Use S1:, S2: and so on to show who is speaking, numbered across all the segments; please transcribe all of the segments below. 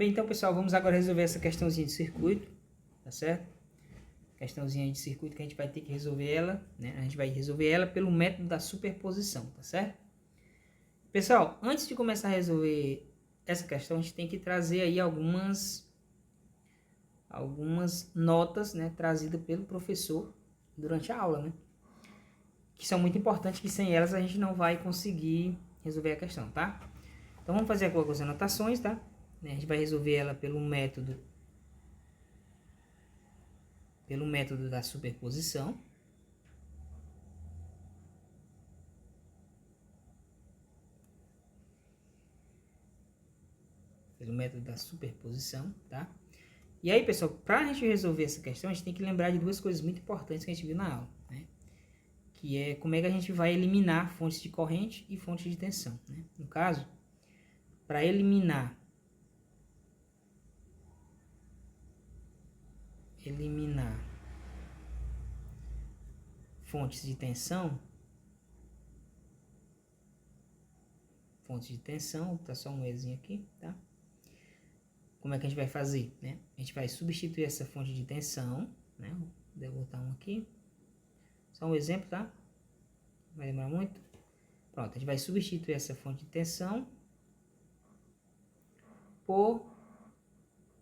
S1: Bem, então, pessoal, vamos agora resolver essa questãozinha de circuito, tá certo? Questãozinha de circuito que a gente vai ter que resolver ela, né? A gente vai resolver ela pelo método da superposição, tá certo? Pessoal, antes de começar a resolver essa questão, a gente tem que trazer aí algumas notas, né, trazidas pelo professor durante a aula, né? Que são muito importantes, que sem elas a gente não vai conseguir resolver a questão, tá? Então vamos fazer algumas anotações, tá? A gente vai resolver ela pelo método da superposição. Pelo método da superposição, tá? E aí, pessoal, para a gente resolver essa questão, a gente tem que lembrar de duas coisas muito importantes que a gente viu na aula, né? Que é como é que a gente vai eliminar fontes de corrente e fontes de tensão, né? No caso, para eliminar fontes de tensão, tá só um Ezinho aqui, tá? Como é que a gente vai fazer, né? A gente vai substituir essa fonte de tensão, né? Vou botar um aqui. Só um exemplo, tá? Não vai demorar muito. Pronto, a gente vai substituir essa fonte de tensão por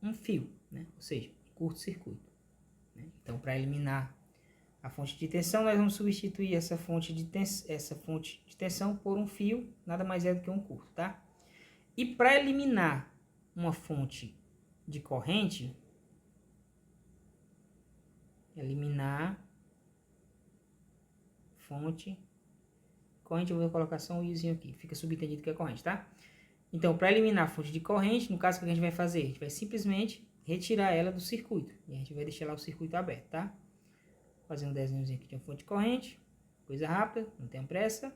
S1: um fio, né? Ou seja, curto-circuito, né? Então, para eliminar a fonte de tensão, nós vamos substituir essa fonte de tensão por um fio, nada mais é do que um curto, tá? E para eliminar uma fonte de corrente, eu vou colocar só um izinho aqui, fica subentendido que é corrente, tá? Então, para eliminar a fonte de corrente, no caso, o que a gente vai fazer? A gente vai simplesmente retirar ela do circuito, e a gente vai deixar lá o circuito aberto, tá? Fazer um desenhozinho aqui de uma fonte de corrente, coisa rápida, não tenha pressa.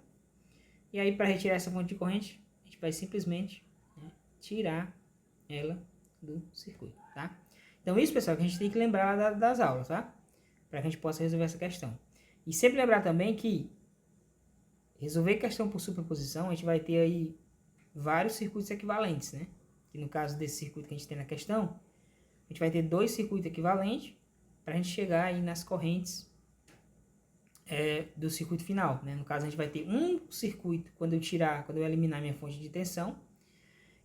S1: E aí, para retirar essa fonte de corrente, a gente vai simplesmente, né, tirar ela do circuito, tá? Então, isso, pessoal, que a gente tem que lembrar das aulas, tá? Para que a gente possa resolver essa questão. E sempre lembrar também que resolver questão por superposição, a gente vai ter aí vários circuitos equivalentes, né? E no caso desse circuito que a gente tem na questão, a gente vai ter dois circuitos equivalentes para a gente chegar aí nas correntes do circuito final, né? No caso, a gente vai ter um circuito quando eu eliminar minha fonte de tensão,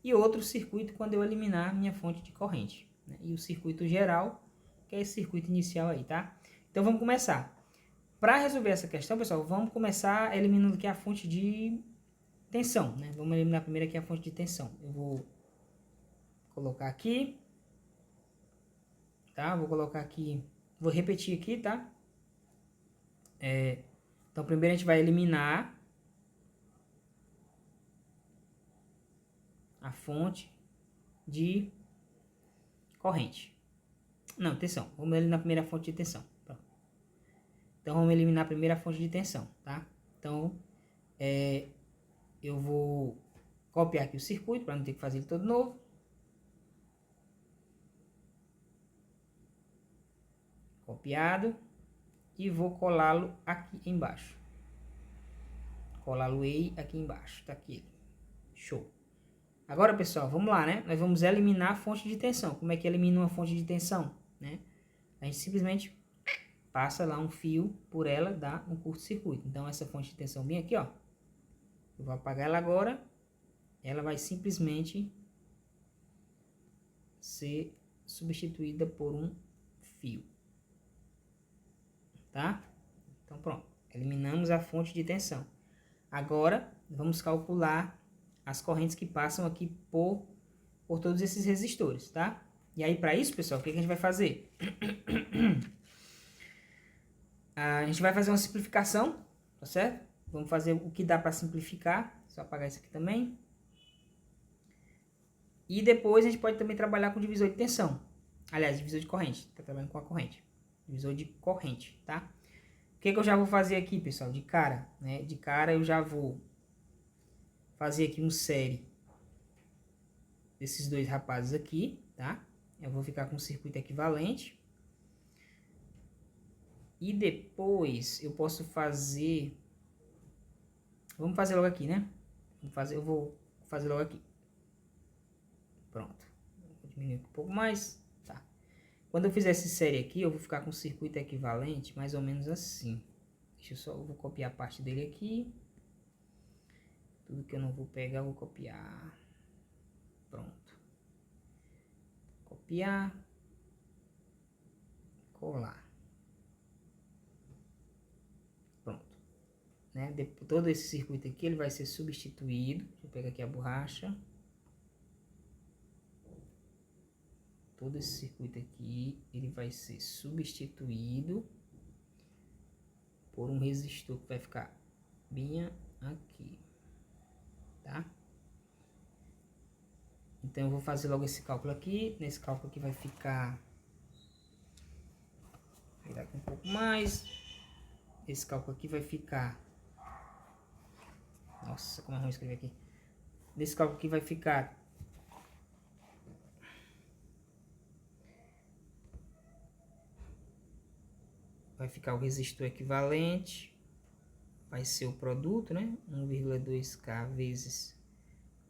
S1: e outro circuito quando eu eliminar minha fonte de corrente, né? E o circuito geral, que é esse circuito inicial aí, tá? Então vamos começar. Para resolver essa questão, pessoal, vamos começar eliminando aqui a fonte de tensão, né? Vamos eliminar primeiro aqui a fonte de tensão. Eu vou colocar aqui, tá? Vou repetir aqui, tá? Então primeiro a gente vai eliminar a fonte de corrente. Não, tensão. Vamos eliminar a primeira fonte de tensão. Pronto. Então vamos eliminar a primeira fonte de tensão, tá? Então eu vou copiar aqui o circuito para não ter que fazer ele todo novo. Copiado. E vou colá-lo aqui embaixo. Colá-lo-ei aqui embaixo. Tá aqui. Show. Agora, pessoal, vamos lá, né? Nós vamos eliminar a fonte de tensão. Como é que elimina uma fonte de tensão, né? A gente simplesmente passa lá um fio por ela, dá um curto-circuito. Então, essa fonte de tensão bem aqui, ó. Eu vou apagar ela agora. Ela vai simplesmente ser substituída por um fio. Tá? Então, pronto. Eliminamos a fonte de tensão. Agora, vamos calcular as correntes que passam aqui por todos esses resistores, tá? E aí, para isso, pessoal, o que a gente vai fazer? A gente vai fazer uma simplificação, tá certo? Vamos fazer o que dá para simplificar. Só apagar isso aqui também. E depois a gente pode também trabalhar com divisor de tensão. Aliás, divisor de corrente. Tá trabalhando com a corrente. Divisor de corrente, tá? O que eu já vou fazer aqui, pessoal? De cara, né? De cara eu já vou fazer aqui um série desses dois rapazes aqui, tá? Eu vou ficar com um circuito equivalente. E depois eu posso fazer... Vamos fazer logo aqui, né? Eu vou fazer logo aqui. Pronto. Vou diminuir um pouco mais, tá. Quando eu fizer essa série aqui, eu vou ficar com o circuito equivalente, mais ou menos assim. Eu vou copiar a parte dele aqui. Tudo que eu não vou pegar, eu vou copiar. Pronto. Copiar. Colar. Pronto. Né? Todo esse circuito aqui, ele vai ser substituído. Deixa eu pegar aqui a borracha. Todo esse circuito aqui, ele vai ser substituído por um resistor que vai ficar bem aqui, tá? Então eu vou fazer logo esse cálculo aqui. Nesse cálculo aqui vai ficar, vou virar aqui um pouco mais. Esse cálculo aqui vai ficar, nossa, como é ruim escrever aqui. Nesse cálculo aqui vai ficar o resistor equivalente, vai ser o produto, né? 1,2K vezes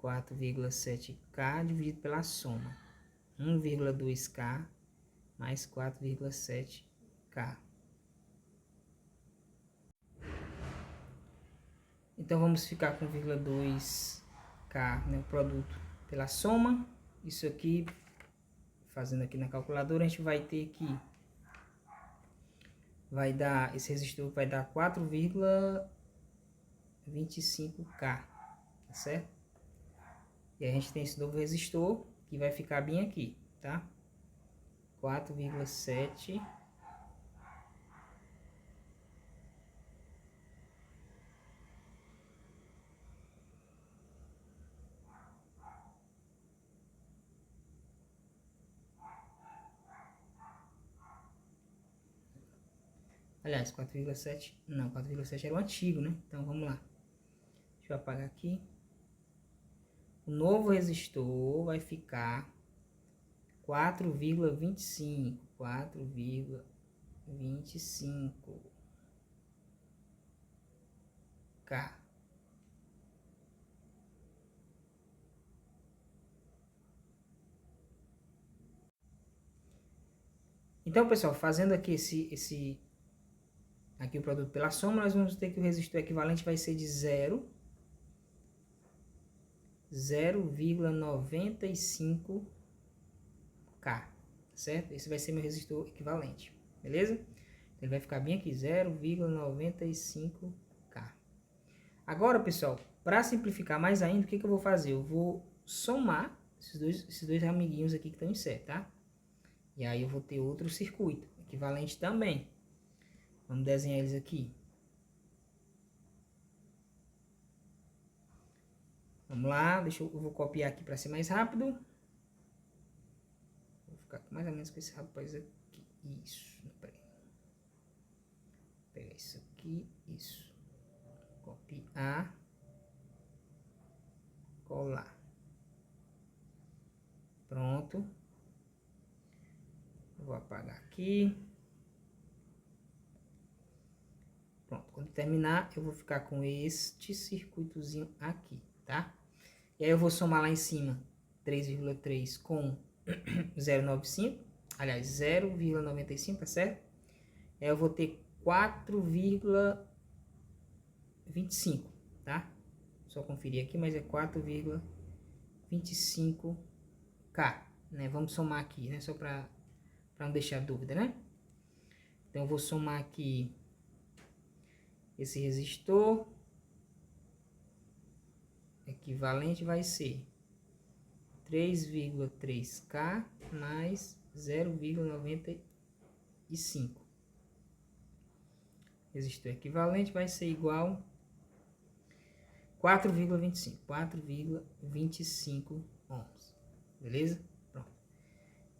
S1: 4,7K dividido pela soma. 1,2K mais 4,7K. Então vamos ficar com 0,2K, né, o produto pela soma. Isso aqui, fazendo aqui na calculadora, a gente vai ter que esse resistor vai dar 4,25K, tá certo? E a gente tem esse novo resistor que vai ficar bem aqui, tá? 4,7. Aliás, 4,7, não, 4,7 era o antigo, né? Então, vamos lá. Deixa eu apagar aqui. O novo resistor vai ficar 4,25. 4,25K. Então, pessoal, fazendo aqui aqui o produto pela soma, nós vamos ter que o resistor equivalente vai ser de 0,95K, certo? Esse vai ser meu resistor equivalente, beleza? Ele vai ficar bem aqui, 0,95K. Agora, pessoal, para simplificar mais ainda, o que eu vou fazer? Eu vou somar esses dois amiguinhos aqui que estão em série, tá? E aí eu vou ter outro circuito, equivalente também. Vamos desenhar eles aqui. Vamos lá, eu vou copiar aqui para ser mais rápido. Vou ficar mais ou menos com esse rapaz aqui. Isso, peraí. Vou pegar isso aqui, isso. Copiar. Colar. Pronto. Vou apagar aqui. Pronto, quando terminar, eu vou ficar com este circuitozinho aqui, tá? E aí eu vou somar lá em cima 3,3 com 0,95, aliás, 0,95, tá certo? Aí eu vou ter 4,25, tá? Só conferir aqui, mas é 4,25K, né? Vamos somar aqui, né? Só para não deixar dúvida, né? Então eu vou somar aqui esse resistor equivalente vai ser 3,3K mais 0,95. Resistor equivalente vai ser igual 4,25 ohms. Beleza? Pronto.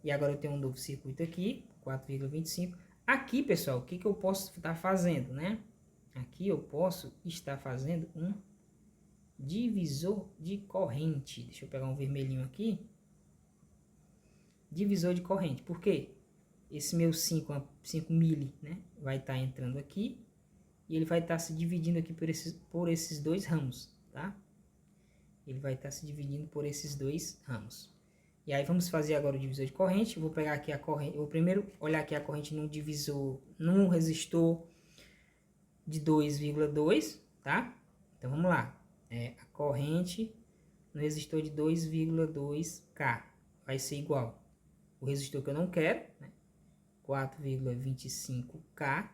S1: E agora eu tenho um novo circuito aqui, 4,25. Aqui, pessoal, o que eu posso estar fazendo, né? Aqui eu posso estar fazendo um divisor de corrente. Deixa eu pegar um vermelhinho aqui. Divisor de corrente. Por quê? Esse meu 5 mili, né, vai estar entrando aqui. E ele vai estar se dividindo aqui por esses dois ramos, tá? Ele vai estar se dividindo por esses dois ramos. E aí vamos fazer agora o divisor de corrente. Eu vou pegar aqui a corrente, vou primeiro olhar aqui a corrente num divisor, num resistor de 2,2, tá? Então vamos lá. A corrente no resistor de 2,2K vai ser igual o resistor que eu não quero, né? 4,25K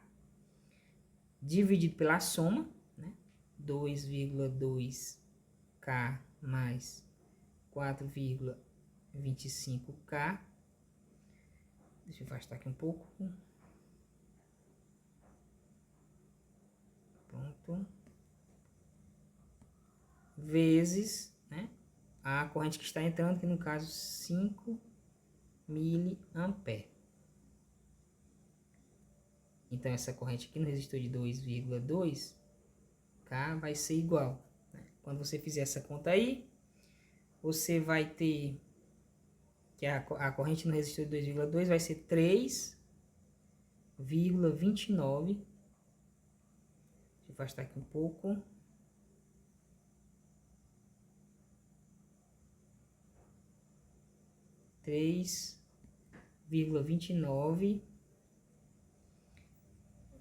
S1: dividido pela soma, né? 2,2K mais 4,25K. Deixa eu afastar aqui um pouco. Pronto. Vezes, né, a corrente que está entrando, que no caso 5 miliamperes. Então, essa corrente aqui no resistor de 2,2K vai ser igual, né? Quando você fizer essa conta aí, você vai ter que a corrente no resistor de 2,2 vai ser 3,29. Deixa eu afastar aqui um pouco. 3,29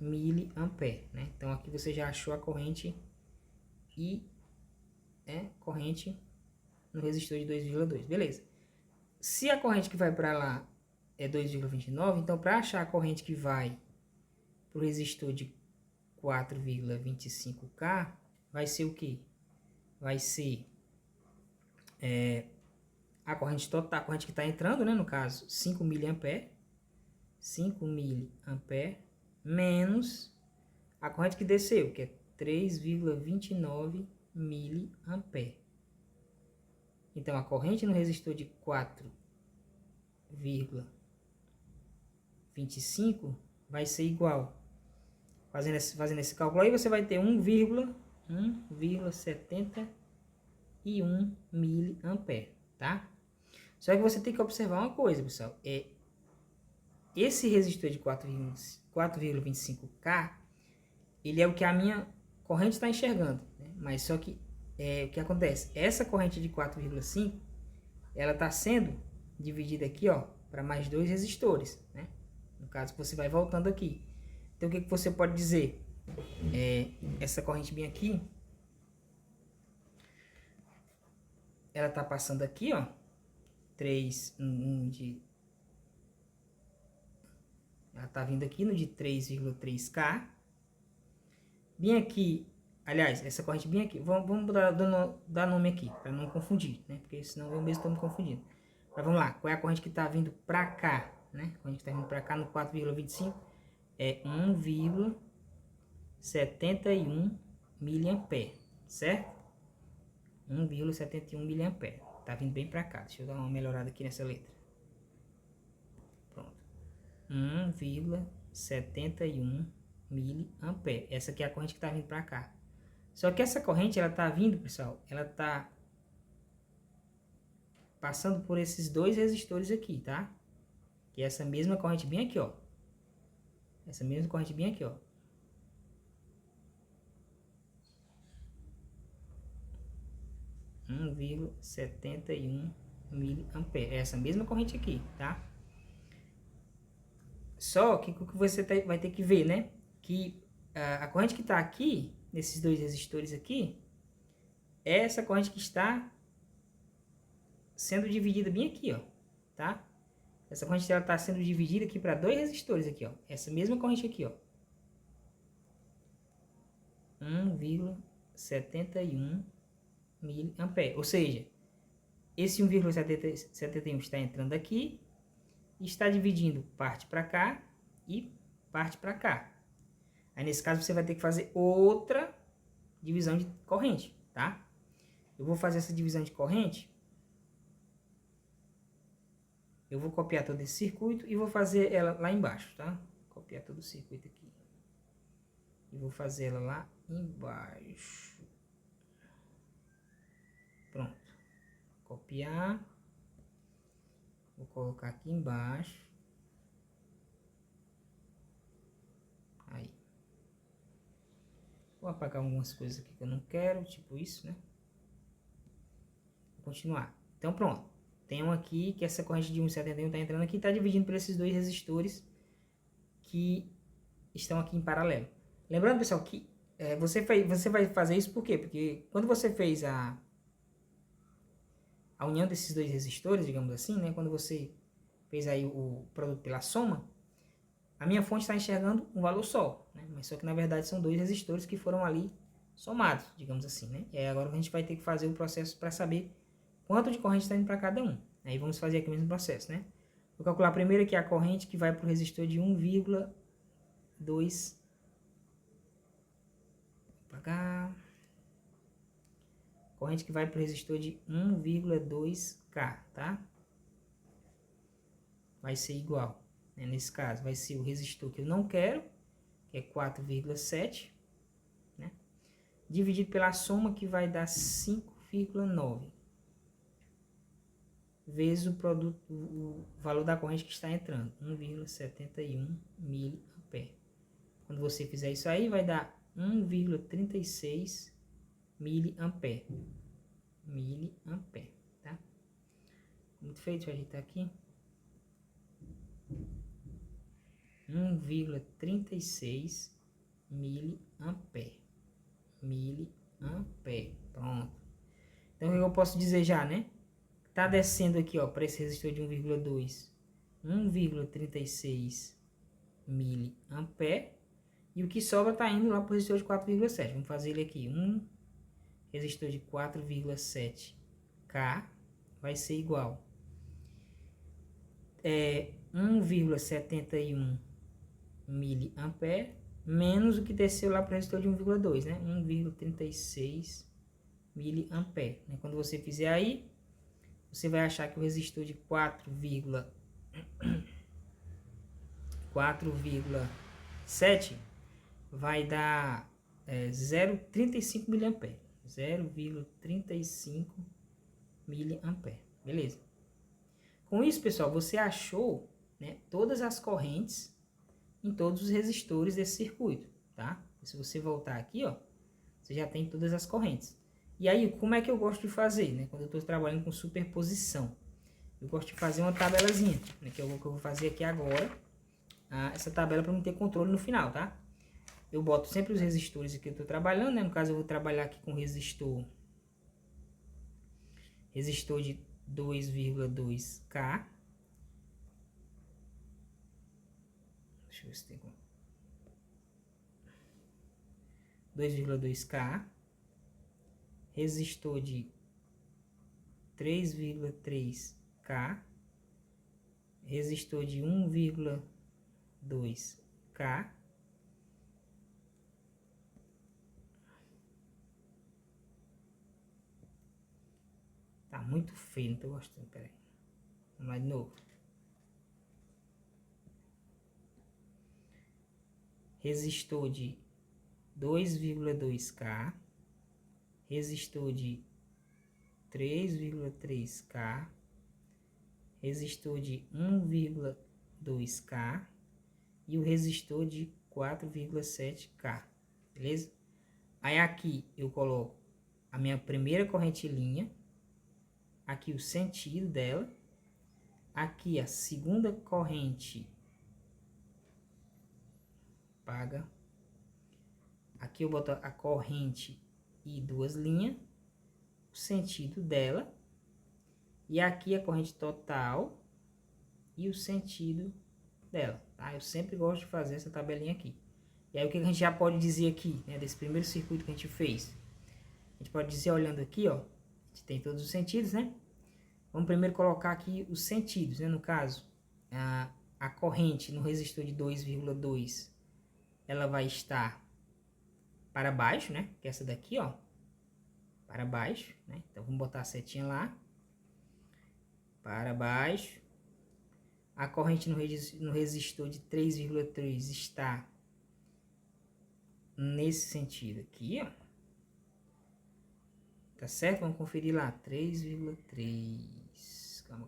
S1: miliamperes, né? Então aqui você já achou a corrente e corrente no resistor de 2,2, beleza? Se a corrente que vai para lá é 2,29, então para achar a corrente que vai para o resistor de 4,25K, vai ser o que? Vai ser a corrente total, a corrente que está entrando, né, no caso, 5 miliamperes, menos a corrente que desceu, que é 3,29 miliamperes. Então, a corrente no resistor de 4,25 vai ser igual. Fazendo esse cálculo aí, você vai ter 1,71 miliamperes, tá? Só que você tem que observar uma coisa, pessoal. Esse resistor de 4,25K, ele é o que a minha corrente está enxergando, né? Mas só que o que acontece? Essa corrente de 4,5, ela está sendo dividida aqui, ó, para mais dois resistores, né? No caso que você vai voltando aqui. Então, o que você pode dizer? Essa corrente bem aqui, ela está passando aqui, ó, 3, ela está vindo aqui no de 3,3K. Bem aqui, aliás, essa corrente bem aqui, vamos dar nome aqui, para não confundir, né? Porque senão eu mesmo estou me confundindo. Mas vamos lá, qual é a corrente que está vindo para cá, né? A corrente que está vindo para cá no 4,25 é 1,71 miliamperes, certo? 1,71 miliamperes. Tá vindo bem para cá. Deixa eu dar uma melhorada aqui nessa letra. Pronto. 1,71 miliamperes. Essa aqui é a corrente que tá vindo para cá. Só que essa corrente, ela tá vindo, pessoal, ela tá passando por esses dois resistores aqui, tá? Que é essa mesma corrente bem aqui, ó. Essa mesma corrente bem aqui, ó. Um 1,71 miliamperes. É essa mesma corrente aqui, tá? Só que o que você vai ter que ver, né? Que a corrente que está aqui, nesses dois resistores aqui, é essa corrente que está sendo dividida bem aqui, ó, tá? Essa corrente está sendo dividida aqui para dois resistores aqui, ó. Essa mesma corrente aqui, ó. 1,71 miliamperes. Ou seja, esse 1,71 está entrando aqui e está dividindo parte para cá e parte para cá. Aí nesse caso você vai ter que fazer outra divisão de corrente, tá? Eu vou fazer essa divisão de corrente. Eu vou copiar todo esse circuito e vou fazer ela lá embaixo, tá? Copiar todo o circuito aqui. E vou fazer ela lá embaixo. Pronto. Copiar. Vou colocar aqui embaixo. Aí. Vou apagar algumas coisas aqui que eu não quero, tipo isso, né? Vou continuar. Então, pronto. tenho aqui que essa corrente de 1,71 está entrando aqui e está dividindo por esses dois resistores que estão aqui em paralelo. Lembrando, pessoal, que você vai fazer isso por quê? Porque quando você fez a união desses dois resistores, digamos assim, né? Quando você fez aí o produto pela soma, a minha fonte está enxergando um valor só, né? Mas só que na verdade são dois resistores que foram ali somados, digamos assim, né? E aí agora a gente vai ter que fazer o processo para saber quanto de corrente está indo para cada um. Aí vamos fazer aqui o mesmo processo, né? Vou calcular primeiro aqui a corrente que vai para o resistor de 1,2. Vou pagar. Corrente que vai para o resistor de 1,2K, tá? Vai ser igual, né? Nesse caso, vai ser o resistor que eu não quero, que é 4,7, né? Dividido pela soma que vai dar 5,9. Vezes o valor da corrente que está entrando, 1,71 mA. Quando você fizer isso aí, vai dar 1,36 mA. Tá? Muito feito, deixa eu ajeitar aqui. 1,36 mA. Pronto. Então, o que eu posso dizer já, né? Tá descendo aqui, ó, para esse resistor de 1,2, 1,36 mA. E o que sobra tá indo lá para o resistor de 4,7. Vamos fazer ele aqui. Um resistor de 4,7K vai ser igual 1,71 mA menos o que desceu lá para o resistor de 1,2, né? 1,36 mA. Né? Quando você fizer aí, você vai achar que o resistor de 4,7 vai dar 0,35 mA. 0,35 mA. Beleza. Com isso, pessoal, você achou, né, todas as correntes em todos os resistores desse circuito, tá? Se você voltar aqui, ó, você já tem todas as correntes. E aí, como é que eu gosto de fazer, né? Quando eu estou trabalhando com superposição, eu gosto de fazer uma tabelazinha, né, que eu vou fazer aqui agora. Essa tabela para não ter controle no final, tá? Eu boto sempre os resistores que eu estou trabalhando, né? No caso, eu vou trabalhar aqui com resistor de 2,2K. Deixa eu ver se tem como. 2,2K. Resistor de 3,3K. Resistor de 1,2K. Tá muito feio, não tô gostando, peraí. Vamos lá de novo. Resistor de 2,2K. Resistor de 3,3K. Resistor de 1,2K. E o resistor de 4,7K. Beleza? Aí aqui eu coloco a minha primeira corrente linha. Aqui o sentido dela. Aqui a segunda corrente paga. Aqui eu boto a corrente e duas linhas, o sentido dela. E aqui a corrente total e o sentido dela, tá? Eu sempre gosto de fazer essa tabelinha aqui. E aí o que a gente já pode dizer aqui, né, desse primeiro circuito que a gente fez? A gente pode dizer, olhando aqui, ó, a gente tem todos os sentidos, né? Vamos primeiro colocar aqui os sentidos, né? No caso, a corrente no resistor de 2,2, ela vai estar para baixo, né? Que é essa daqui, ó, para baixo, né? Então, vamos botar a setinha lá, para baixo. A corrente no resistor de 3,3 está nesse sentido aqui, ó. Tá certo? Vamos conferir lá, 3,3. Calma.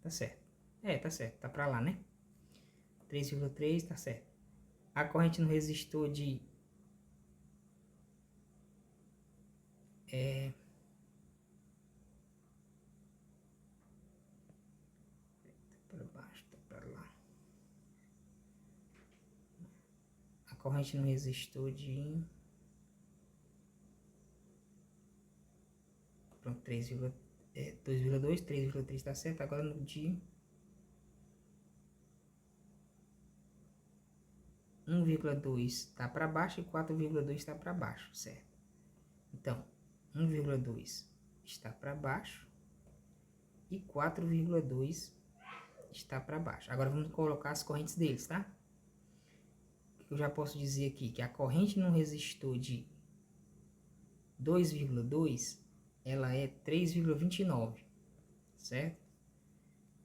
S1: Tá certo. Tá certo. Tá pra lá, né? 3,3, tá certo. A corrente no resistor de para baixo, tá para lá. A corrente no resistor de... Pronto, 2,2, 3,3 tá certo. Agora no de 1,2 tá para baixo e 4,2 está para baixo, certo? Então, 1,2 está para baixo e 4,2 está para baixo. Agora vamos colocar as correntes deles, tá? Eu já posso dizer aqui que a corrente no resistor de 2,2 ela é 3,29, certo?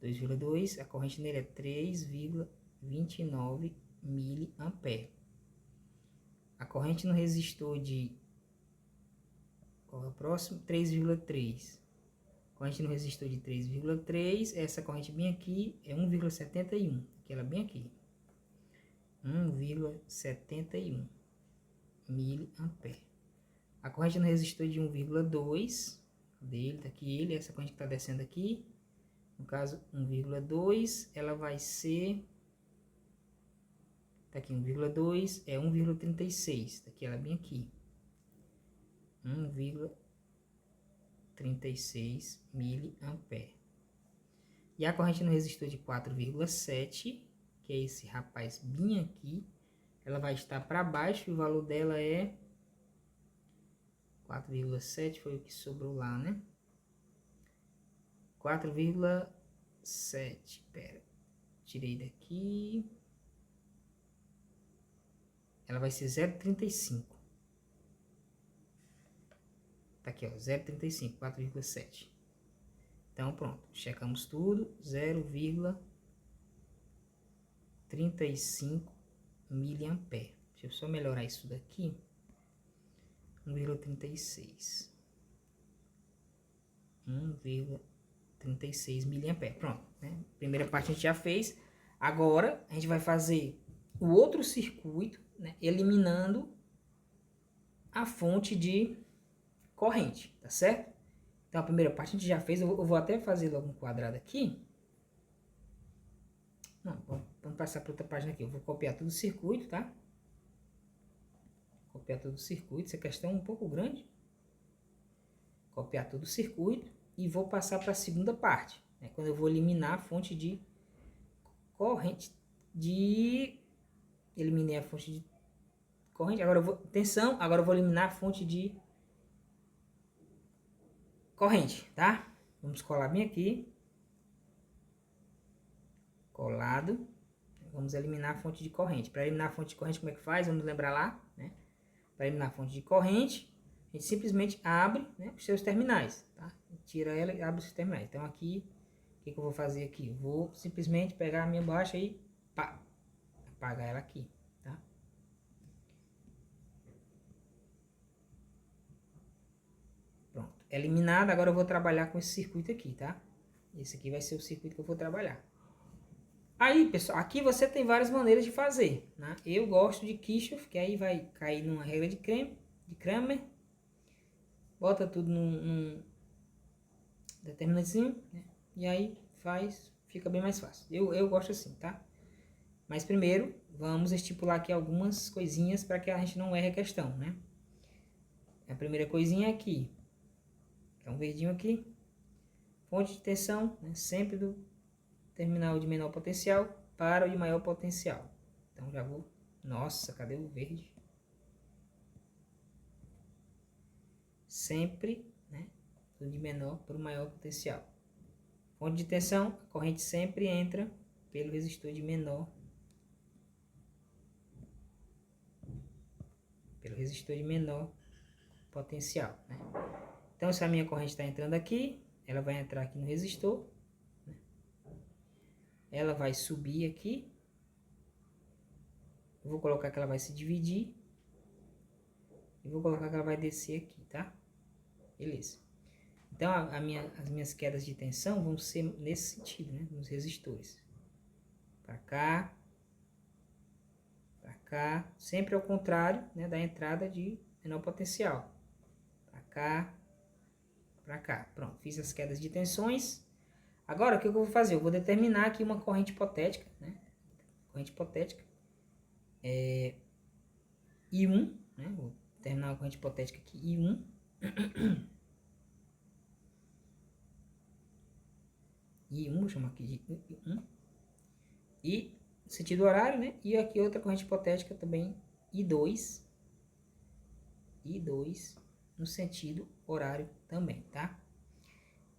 S1: 2,2, a corrente nele é 3,29 miliampere. A corrente no resistor de... Qual é o próximo? 3,3. Corrente no resistor de 3,3, essa corrente bem aqui é 1,71, aquela bem aqui. 1,71 miliampere. A corrente no resistor de 1,2, dele, tá aqui ele, essa corrente que está descendo aqui, no caso 1,2, ela vai ser, tá aqui 1,2, é 1,36, tá aqui ela bem aqui, 1,36 miliampere. E a corrente no resistor de 4,7, que é esse rapaz bem aqui, ela vai estar para baixo e o valor dela é 4,7, foi o que sobrou lá, né? 4,7, pera, tirei daqui, ela vai ser 0,35. Tá aqui, ó, 0,35, 4,7. Então, pronto, checamos tudo, 0,35 miliampere. Deixa eu só melhorar isso daqui. 1,36. 1,36 miliampere. Pronto, né? Primeira parte a gente já fez. Agora, a gente vai fazer o outro circuito, né? Eliminando a fonte de corrente, tá certo? Então, a primeira parte a gente já fez. Eu vou até fazer logo um quadrado aqui. Não, vamos passar para outra página aqui. Eu vou copiar todo o circuito, tá? Copiar todo o circuito. Essa questão é um pouco grande. Copiar todo o circuito. E vou passar para a segunda parte, né? Quando eu vou eliminar a fonte de corrente. Eliminei a fonte de corrente. Agora eu vou... Atenção, agora eu vou eliminar a fonte de corrente, tá? Vamos colar bem aqui. Colado. Vamos eliminar a fonte de corrente. Para eliminar a fonte de corrente, como é que faz? Vamos lembrar lá, né? Para eliminar a fonte de corrente, a gente simplesmente abre, né, os seus terminais, tá? Tira ela e abre os terminais. Então aqui, o que eu vou fazer aqui? Eu vou simplesmente pegar a minha borracha e pá, apagar ela aqui, tá? Pronto. Eliminado, agora eu vou trabalhar com esse circuito aqui, tá? Esse aqui vai ser o circuito que eu vou trabalhar. Aí, pessoal, aqui você tem várias maneiras de fazer, né? Eu gosto de Kirchhoff, que aí vai cair numa regra de Cramer. Bota tudo num determinantezinho, né? E aí fica bem mais fácil. Eu gosto assim, tá? Mas primeiro, vamos estipular aqui algumas coisinhas para que a gente não erre a questão, né? A primeira coisinha é aqui. Então, verdinho aqui. Fonte de tensão, né? Sempre do terminal de menor potencial para o de maior potencial. Então já vou... Nossa, cadê o verde? Sempre, né, do de menor para o maior potencial. Fonte de tensão, a corrente sempre entra pelo resistor de menor. Pelo resistor de menor potencial, né? Então, se a minha corrente está entrando aqui, ela vai entrar aqui no resistor. Ela vai subir aqui. Eu vou colocar que ela vai se dividir. E vou colocar que ela vai descer aqui, tá? Beleza. Então, as minhas quedas de tensão vão ser nesse sentido, né? Nos resistores. Pra cá. Pra cá. Sempre ao contrário, né? Da entrada de menor potencial. Pra cá, para cá. Pronto, fiz as quedas de tensões. Agora, o que eu vou fazer? Eu vou determinar aqui uma corrente hipotética, né? Corrente hipotética. I1, né? Vou determinar uma corrente hipotética aqui, I1. I1, vou chamar aqui de I1. E sentido horário, né? E aqui outra corrente hipotética também, I2. I2 no sentido horário também, tá?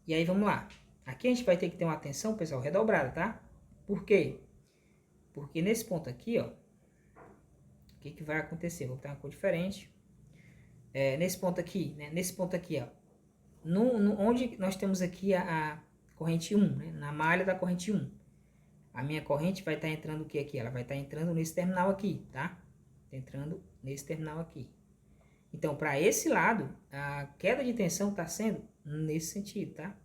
S1: E aí, vamos lá. Aqui a gente vai ter que ter uma atenção, pessoal, redobrada, tá? Por quê? Porque nesse ponto aqui, ó, o que vai acontecer? Vou botar uma cor diferente. Nesse ponto aqui, né? Nesse ponto aqui, ó. Onde nós temos aqui a corrente 1, né? Na malha da corrente 1. A minha corrente vai estar entrando o que aqui? Ela vai estar entrando nesse terminal aqui, tá? Entrando nesse terminal aqui. Então, para esse lado, a queda de tensão está sendo nesse sentido, tá?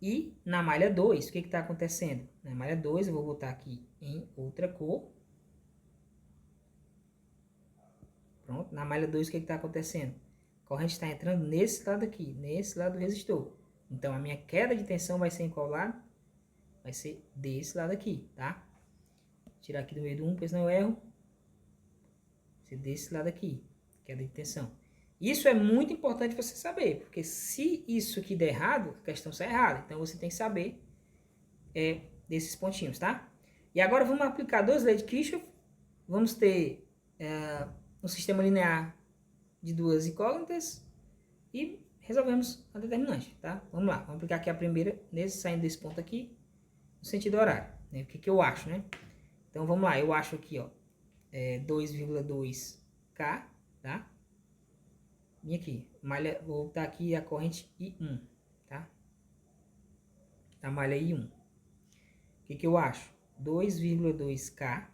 S1: E na malha 2, o que está acontecendo? Na malha 2, eu vou botar aqui em outra cor. Pronto, na malha 2, o que está acontecendo? A corrente está entrando nesse lado aqui, nesse lado do resistor. Então, a minha queda de tensão vai ser em qual lado? Vai ser desse lado aqui, tá? Vou tirar aqui do meio do 1, porque senão eu erro. Vai ser desse lado aqui, queda de tensão. Isso é muito importante você saber, porque se isso aqui der errado, a questão sai errada. Então, você tem que saber desses pontinhos, tá? E agora, vamos aplicar duas leis de Kirchhoff. Vamos ter um sistema linear de duas incógnitas e resolvemos a determinante, tá? Vamos lá, vamos aplicar aqui a primeira, saindo desse ponto aqui, no sentido horário, né? O que eu acho, né? Então, vamos lá, eu acho aqui, ó, 2,2K, tá? E aqui, malha, vou botar aqui a corrente I1, tá? A malha I1. O que eu acho? 2,2K,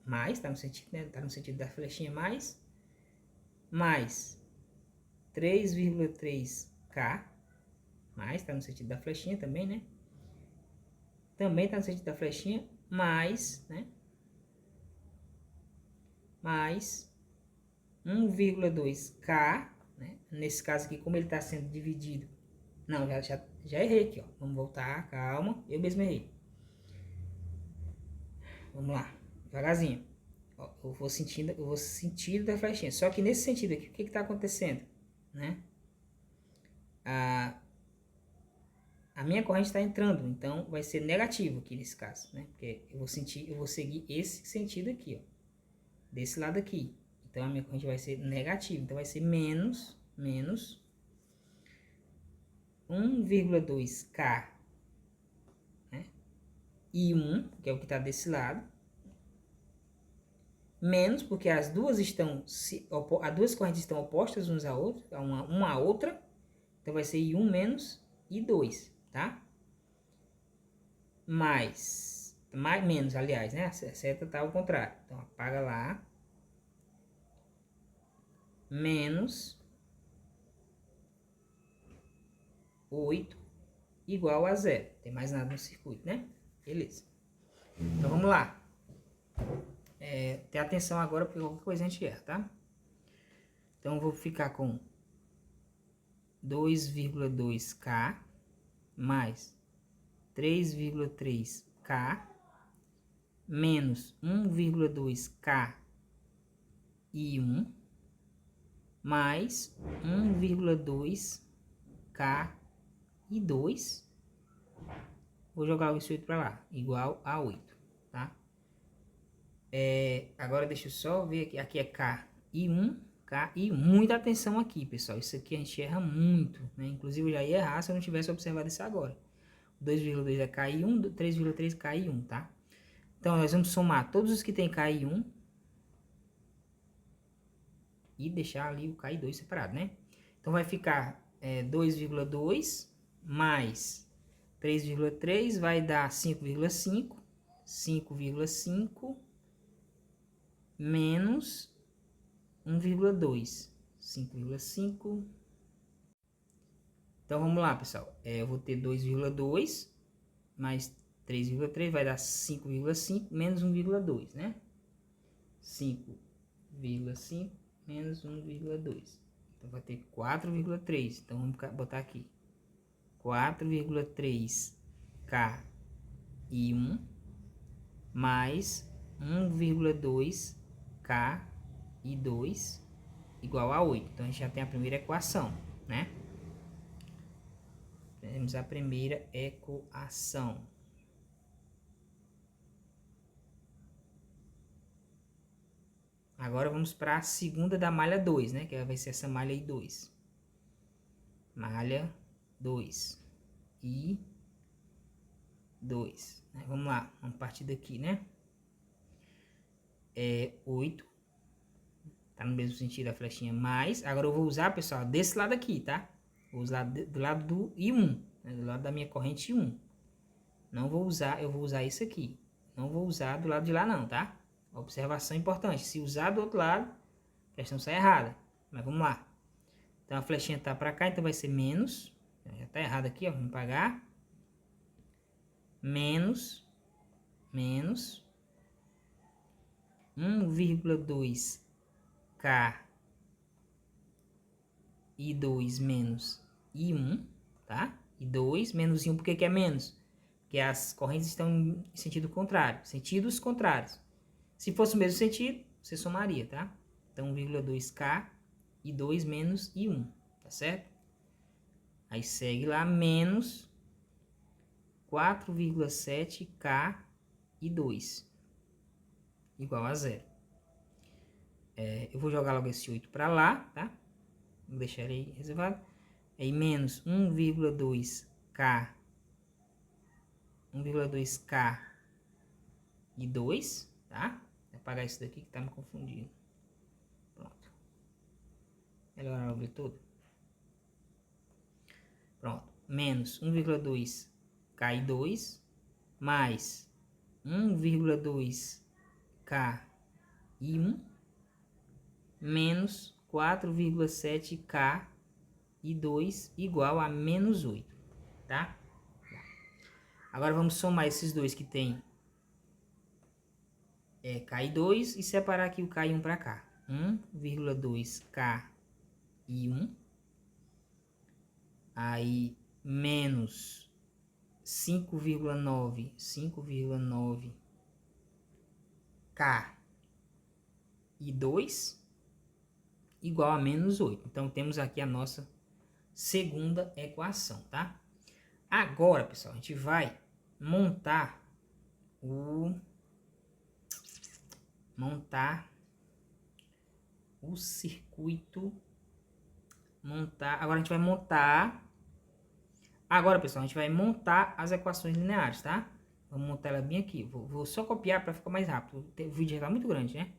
S1: mais, tá no sentido, né? Tá no sentido da flechinha mais 3,3K, mais, tá no sentido da flechinha também, né? Também tá no sentido da flechinha, mais, né? Mais 1,2K, né? Nesse caso aqui, como ele está sendo dividido. Não, já errei aqui, ó. Vamos voltar, calma. Eu mesmo errei. Vamos lá, devagarzinho. Ó, eu vou sentindo da flechinha. Só que nesse sentido aqui, o que está acontecendo? Né? A minha corrente está entrando, então vai ser negativo aqui nesse caso, né? Porque eu vou seguir esse sentido aqui, ó. Desse lado aqui. Então, a minha corrente vai ser negativa. Então, vai ser menos 1,2K, né? I1, que é o que está desse lado. Menos, porque as duas correntes estão opostas umas a outra, uma a outra. Então, vai ser I1 menos I2, tá? Menos, aliás, né? A seta tá ao contrário. Então, apaga lá. Menos 8 igual a 0. Tem mais nada no circuito, né? Beleza. Então, vamos lá. Ter atenção agora, porque qualquer coisa a gente erra, tá? Então, eu vou ficar com 2,2K mais 3,3K menos 1,2K I1 mais 1,2K e 2. Vou jogar o 8 para lá, igual a 8, tá? Agora deixa eu só ver aqui. Aqui é K e 1, K e 1. Muita atenção aqui, pessoal. Isso aqui a gente erra muito, né? Inclusive eu já ia errar se eu não tivesse observado isso agora. 2,2 é K e 1, 3,3 K e 1, tá? Então nós vamos somar todos os que tem K e 1 e deixar ali o K e 2 separado, né? Então vai ficar 2,2 mais 3,3 vai dar 5,5. 5,5 menos 1,2. 5,5. Então vamos lá, pessoal. Eu vou ter 2,2 mais 3,3 vai dar 5,5 menos 1,2, né? 5,5 menos 1,2. Então, vai ter 4,3. Então, vamos botar aqui. 4,3K e 1 mais 1,2K e 2 igual a 8. Então, a gente já tem a primeira equação, né? Temos a primeira equação. Agora vamos para a segunda da malha 2, né? Que vai ser essa malha aí 2. Malha 2 e 2. Vamos lá, vamos partir daqui, né? É 8. Tá no mesmo sentido a flechinha mais. Agora eu vou usar, pessoal, desse lado aqui, tá? Vou usar do lado do I1, né? Do lado da minha corrente I1. Não vou usar, eu vou usar isso aqui. Não vou usar do lado de lá não, tá? Observação importante. Se usar do outro lado, a questão sai errada. Mas vamos lá. Então a flechinha tá para cá, então vai ser menos. Já tá errado aqui, ó. Vamos pagar. Menos 1,2K e 2 menos I1, tá? E 2 menos I1, por que que é menos? Porque as correntes estão em sentido contrário, sentidos contrários. Se fosse o mesmo sentido, você somaria, tá? Então, 1,2K e 2 menos I1, tá certo? Aí segue lá, menos 4,7K e 2, igual a 0. Eu vou jogar logo esse 8 para lá, tá? Vou deixar ele aí reservado. Aí menos 1,2K e 2, tá? Vou apagar isso daqui que tá me confundindo. Pronto. Melhorar o todo. Pronto. Menos 1,2K e 2 mais 1,2K e 1 menos 4,7K e 2 igual a menos 8, tá? Agora vamos somar esses dois que tem K e 2 e separar aqui o K e 1 para cá. 1,2K e 1. Aí menos 5,9K e 2 igual a menos 8. Então, temos aqui a nossa segunda equação, tá? Agora, pessoal, a gente vai montar o circuito. Agora a gente vai montar. Agora, pessoal, a gente vai montar as equações lineares, tá? Vamos montar ela bem aqui. Vou só copiar para ficar mais rápido. O vídeo já tá muito grande, né?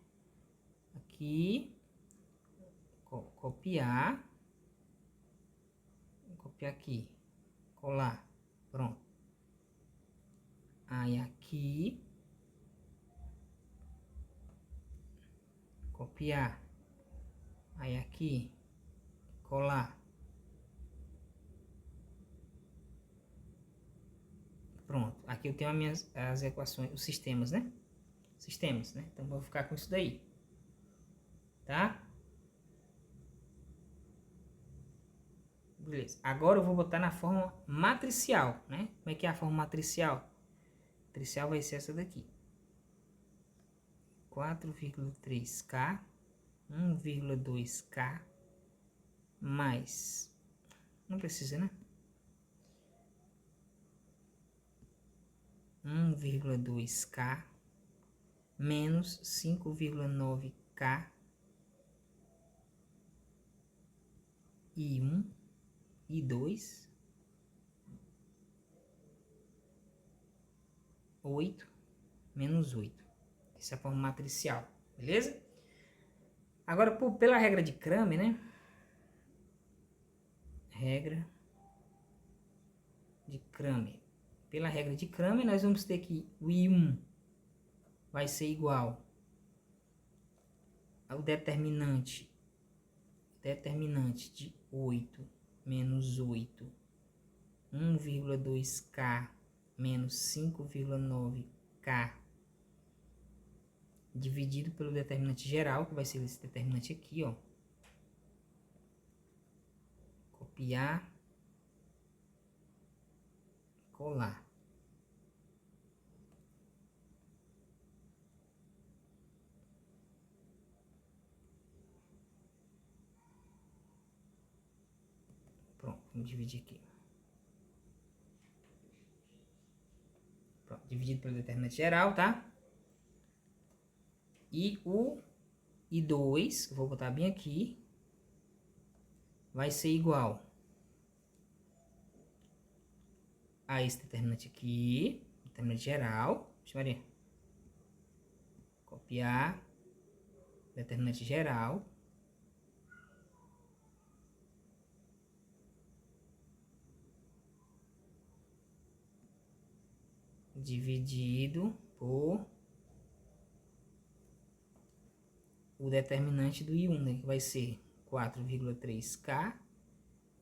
S1: Aqui. Copiar. Copiar aqui. Colar. Pronto. Aí aqui. Copiar. Aí aqui. Colar. Pronto. Aqui eu tenho as equações, os sistemas, né? Sistemas, né? Então vou ficar com isso daí. Tá? Beleza. Agora eu vou botar na forma matricial, né? Como é que é a forma matricial? Matricial vai ser essa daqui. 4,3K, 1,2K, mais... Não precisa, né? 1,2K, menos 5,9K, e 1, e 2, 8, menos 8. Essa é a forma matricial, beleza? Agora, pela regra de Kramer, né? Regra de Kramer. Pela regra de Kramer, nós vamos ter que o I1 vai ser igual ao determinante de 8 menos 8, 1,2K menos 5,9K dividido pelo determinante geral, que vai ser esse determinante aqui, ó. Copiar, colar. Pronto, vamos dividir aqui. Pronto, dividido pelo determinante geral, tá? E o I2, eu vou botar bem aqui, vai ser igual a esse determinante aqui, determinante geral. Deixa eu ver. Copiar, determinante geral. Dividido por o determinante do I1, né, que vai ser 4,3K,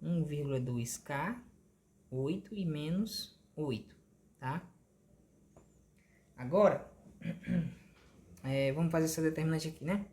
S1: 1,2K, 8 e menos 8, tá? Agora, vamos fazer essa determinante aqui, né?